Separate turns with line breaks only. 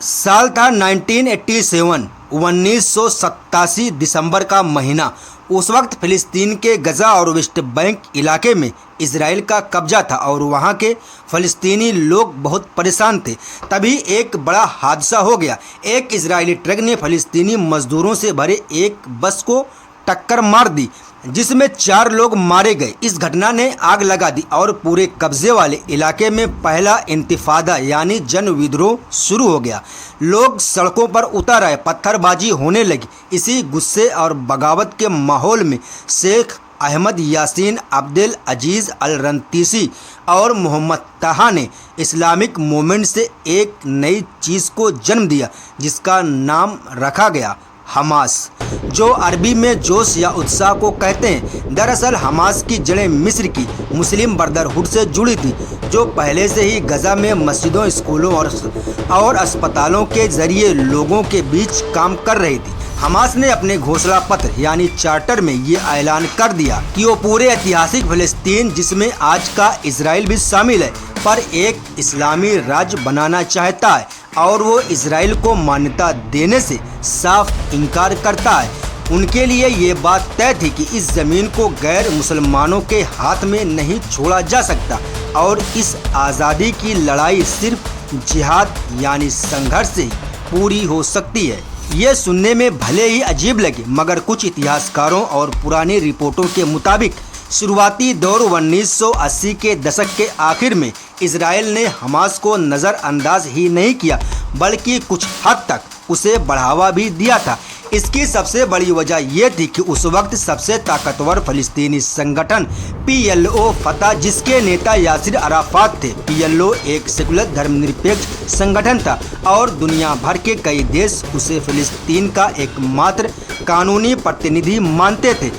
साल था 1987, 1987 दिसंबर का महीना। उस वक्त फ़िलिस्तीन के गजा और वेस्ट बैंक इलाके में इजराइल का कब्जा था और वहां के फ़लस्तीनी लोग बहुत परेशान थे। तभी एक बड़ा हादसा हो गया। एक इजरायली ट्रक ने फ़लस्तीनी मजदूरों से भरे एक बस को टक्कर मार दी, जिसमें 4 लोग मारे गए। इस घटना ने आग लगा दी और पूरे कब्जे वाले इलाके में पहला इंतिफादा यानी जन विद्रोह शुरू हो गया। लोग सड़कों पर उतर आए, पत्थरबाजी होने लगी। इसी गुस्से और बगावत के माहौल में शेख अहमद यासीन, अब्दुल अजीज़ अल रंतीसी और मोहम्मद तहा ने इस्लामिक मूवमेंट से एक नई चीज़ को जन्म दिया, जिसका नाम रखा गया हमास, जो अरबी में जोश या उत्साह को कहते हैं। दरअसल हमास की जड़ें मिस्र की मुस्लिम ब्रदरहुड से जुड़ी थी, जो पहले से ही गजा में मस्जिदों, स्कूलों और अस्पतालों के जरिए लोगों के बीच काम कर रही थी। हमास ने अपने घोषणा पत्र यानी चार्टर में ये ऐलान कर दिया कि वो पूरे ऐतिहासिक फ़लस्तीन, जिसमें आज का इजराइल भी शामिल है, पर एक इस्लामी राज्य बनाना चाहता है और वो इजराइल को मान्यता देने से साफ इनकार करता है। उनके लिए ये बात तय थी कि इस ज़मीन को गैर मुसलमानों के हाथ में नहीं छोड़ा जा सकता और इस आज़ादी की लड़ाई सिर्फ जिहाद यानी संघर्ष से ही पूरी हो सकती है। ये सुनने में भले ही अजीब लगे, मगर कुछ इतिहासकारों और पुरानी रिपोर्टों के मुताबिक शुरुआती दौर 1980 के दशक के आखिर में इजराइल ने हमास को नज़रअंदाज ही नहीं किया, बल्कि कुछ हद तक उसे बढ़ावा भी दिया था। इसकी सबसे बड़ी वजह यह थी कि उस वक्त सबसे ताकतवर फ़लस्तीनी संगठन PLO फतह, जिसके नेता यासिर अराफात थे। PLO एक सेकुलर धर्मनिरपेक्ष संगठन था और दुनिया भर के कई देश उसे फ़लस्तीन का एकमात्र कानूनी प्रतिनिधि मानते थे।